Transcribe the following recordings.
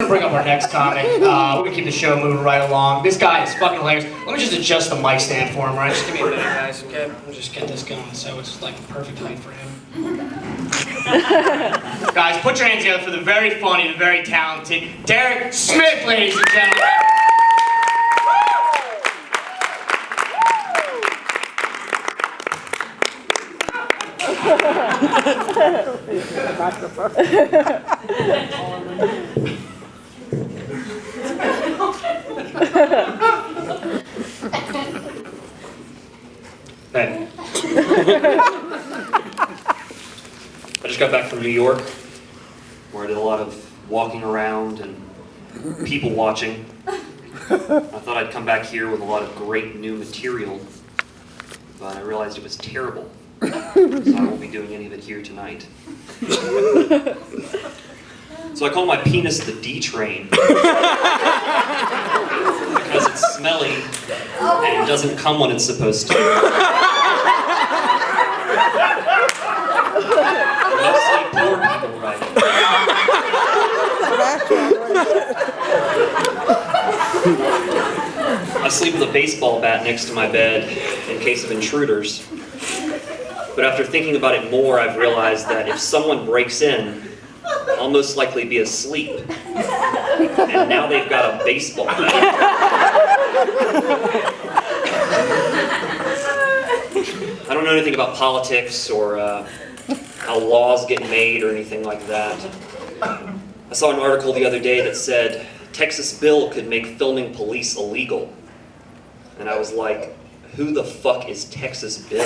gonna bring up our next comic. We're gonna keep the show moving right along. This guy is fucking hilarious. Let me just adjust the mic stand for him, right? Just give me a minute, guys, okay? We'll just get this going so it's like the perfect height for him. Guys, put your hands together for the very funny, the very talented Derek Smith, ladies and gentlemen. Hey. I just got back from New York, where I did a lot of walking around and people watching. I thought I'd come back here with a lot of great new material, but I realized it was terrible. So I won't be doing any of it here tonight. So I call my penis the D-train. Because it's smelly and it doesn't come when it's supposed to. Mostly poor people, right? I sleep with a baseball bat next to my bed in case of intruders. But after thinking about it more, I've realized that if someone breaks in, I'll most likely be asleep. And now they've got a baseball bat. I don't know anything about politics or how laws get made or anything like that. I saw an article the other day that said Texas bill could make filming police illegal. And I was like, who the fuck is Texas Bill?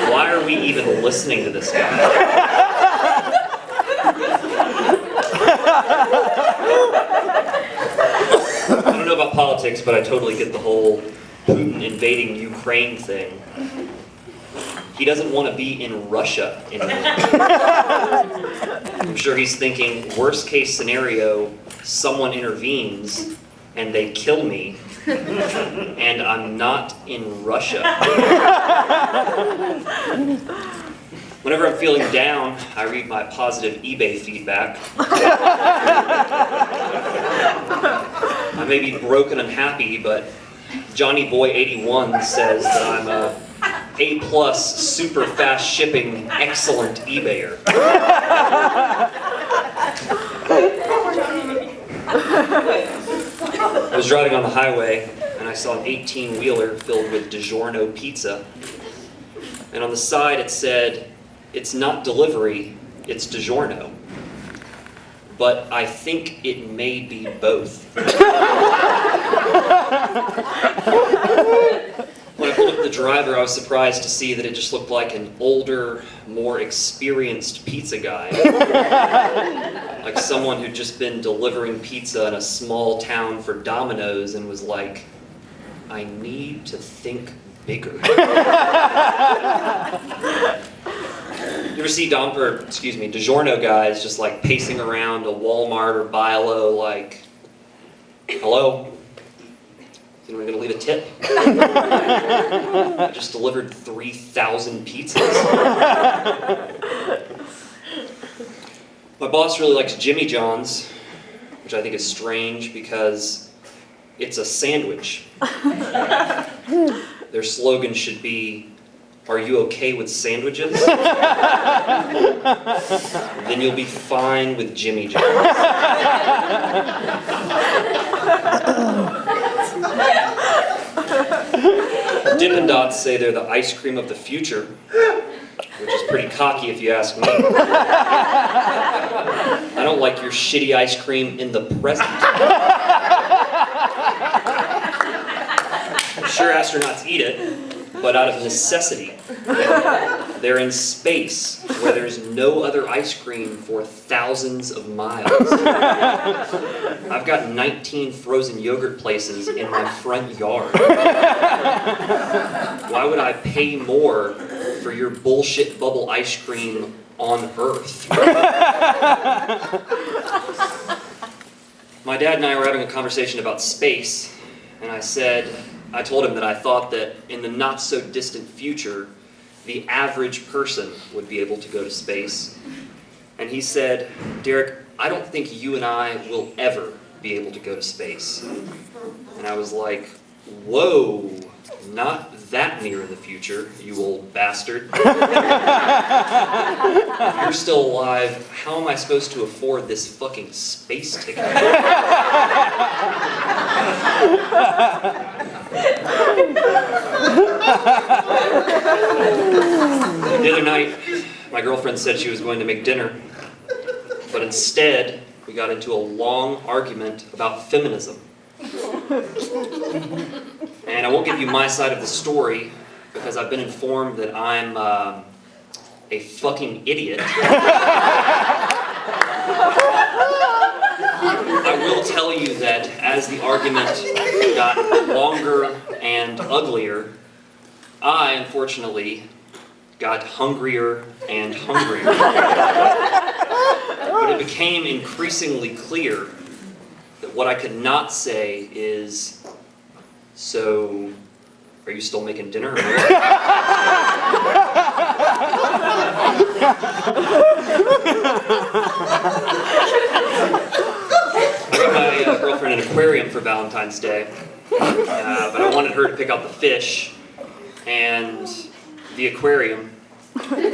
Why are we even listening to this guy? I don't know about politics, but I totally get the whole Putin invading Ukraine thing. He doesn't want to be in Russia anymore. I'm sure he's thinking, worst case scenario, someone intervenes and they kill me, and I'm not in Russia. Whenever I'm feeling down, I read my positive eBay feedback. I may be broken and happy, but Johnny Boy 81 says that I'm a A+ super fast shipping excellent eBayer. I was driving on the highway and I saw an 18-wheeler filled with DiGiorno pizza. And on the side it said, it's not delivery, it's DiGiorno. But I think it may be both. When I pulled up the driver, I was surprised to see that it just looked like an older, more experienced pizza guy. Like someone who'd just been delivering pizza in a small town for Domino's and was like, I need to think bigger. You ever see DiGiorno guys just like pacing around a Walmart or Bi-Lo like, hello? Is anyone gonna leave a tip? I just delivered 3,000 pizzas. My boss really likes Jimmy John's, which I think is strange because it's a sandwich. Their slogan should be, are you okay with sandwiches? Then you'll be fine with Jimmy John's. Dippin' Dots say they're the ice cream of the future, which is pretty cocky if you ask me. I don't like your shitty ice cream in the present. I'm sure astronauts eat it, but out of necessity. They're in space, where there's no other ice cream for thousands of miles. I've got 19 frozen yogurt places in my front yard. Why would I pay more for your bullshit bubble ice cream on Earth? My dad and I were having a conversation about space, and I told him that I thought that in the not-so-distant future, the average person would be able to go to space. And he said, Derek, I don't think you and I will ever be able to go to space. And I was like, whoa, not that near in the future, you old bastard. If you're still alive, how am I supposed to afford this fucking space ticket? The other night, my girlfriend said she was going to make dinner, but instead, we got into a long argument about feminism. And I won't give you my side of the story, because I've been informed that I'm a fucking idiot. I will tell you that as the argument got longer and uglier, I, unfortunately, got hungrier and hungrier. But it became increasingly clear that what I could not say is, so, are you still making dinner? Or what? I got my girlfriend an aquarium for Valentine's Day, but I wanted her to pick out the fish and the aquarium.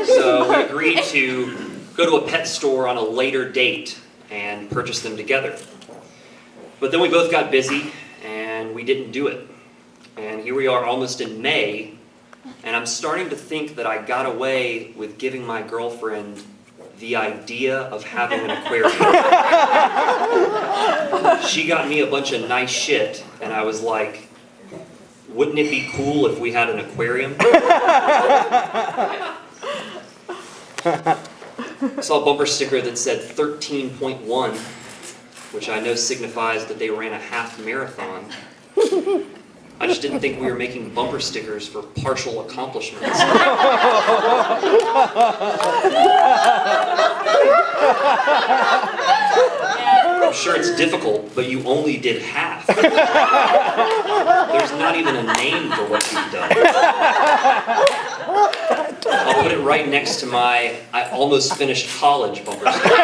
So we agreed to go to a pet store on a later date and purchase them together. But then we both got busy and we didn't do it. And here we are almost in May, and I'm starting to think that I got away with giving my girlfriend the idea of having an aquarium. She got me a bunch of nice shit, and I was like, wouldn't it be cool if we had an aquarium? I saw a bumper sticker that said 13.1, which I know signifies that they ran a half marathon. I just didn't think we were making bumper stickers for partial accomplishments. I'm sure it's difficult, but you only did half. There's not even a name for what you've done. I'll put it right next to my I almost finished college bumper sticker.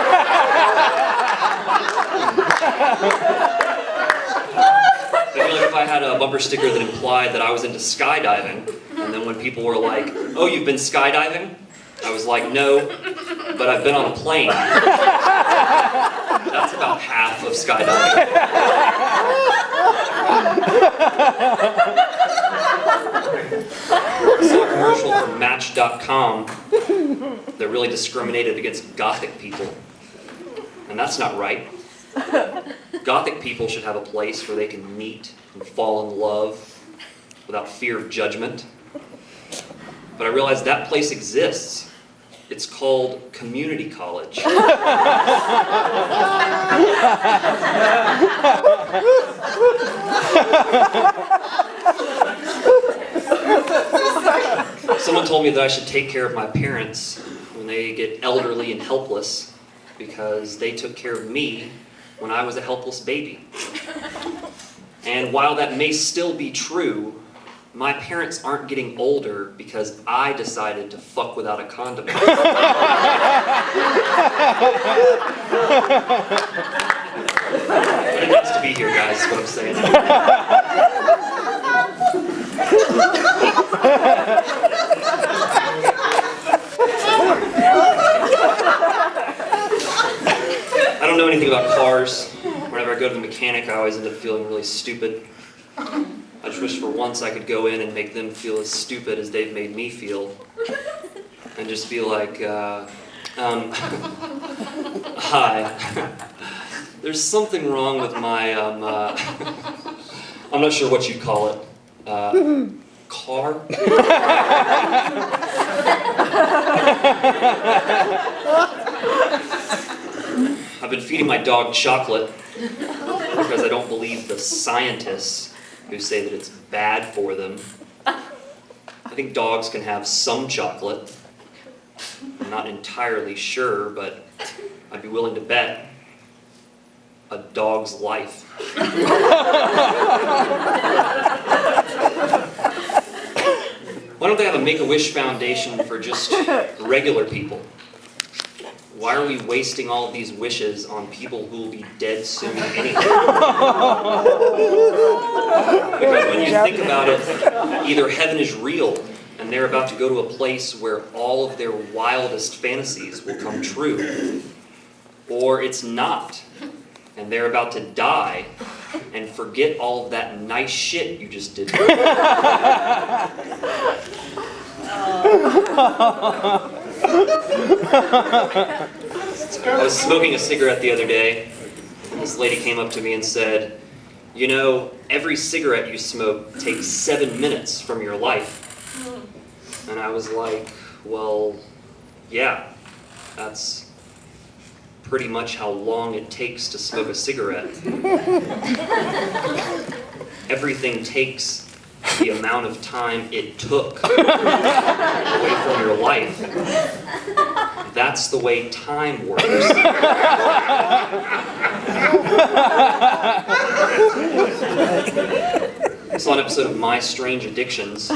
I feel like if I had a bumper sticker that implied that I was into skydiving, and then when people were like, oh, you've been skydiving? I was like, no, but I've been on a plane. That's about half of skydiving. I saw a commercial from Match.com that really discriminated against Gothic people. And that's not right. Gothic people should have a place where they can meet and fall in love without fear of judgment. But I realized that place exists. It's called community college. Someone told me that I should take care of my parents when they get elderly and helpless because they took care of me when I was a helpless baby. And while that may still be true, my parents aren't getting older because I decided to fuck without a condom. It needs to be here, guys, is what I'm saying. I don't know anything about cars. Whenever I go to the mechanic, I always end up feeling really stupid. I just wish for once I could go in and make them feel as stupid as they've made me feel. And just be like, hi. There's something wrong with my, I'm not sure what you'd call it. Car? I've been feeding my dog chocolate because I don't believe the scientists who say that it's bad for them. I think dogs can have some chocolate. I'm not entirely sure, but I'd be willing to bet a dog's life. Why don't they have a Make-A-Wish Foundation for just regular people? Why are we wasting all of these wishes on people who will be dead soon anyway? Because when you think about it, either heaven is real and they're about to go to a place where all of their wildest fantasies will come true, or it's not, and they're about to die and forget all of that nice shit you just did. I was smoking a cigarette the other day, and this lady came up to me and said, "You know, every cigarette you smoke takes 7 minutes from your life." And I was like, well, yeah, that's pretty much how long it takes to smoke a cigarette. Everything takes the amount of time it took away from your life. That's the way time works. I saw an episode of My Strange Addictions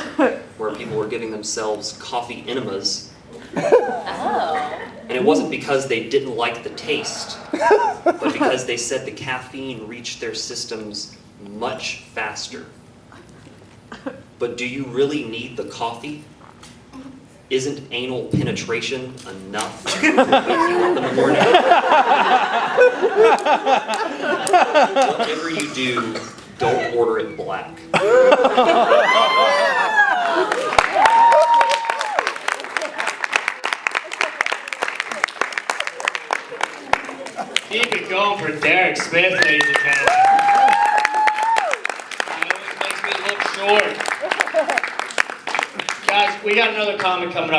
where people were giving themselves coffee enemas. And it wasn't because they didn't like the taste, but because they said the caffeine reached their systems much faster. But do you really need the coffee? Isn't anal penetration enough to wake you up in the morning? Whatever you do, don't order it black. Keep it going for Derek Smith, ladies and gentlemen. He always makes me look short. Guys, we got another comic coming up.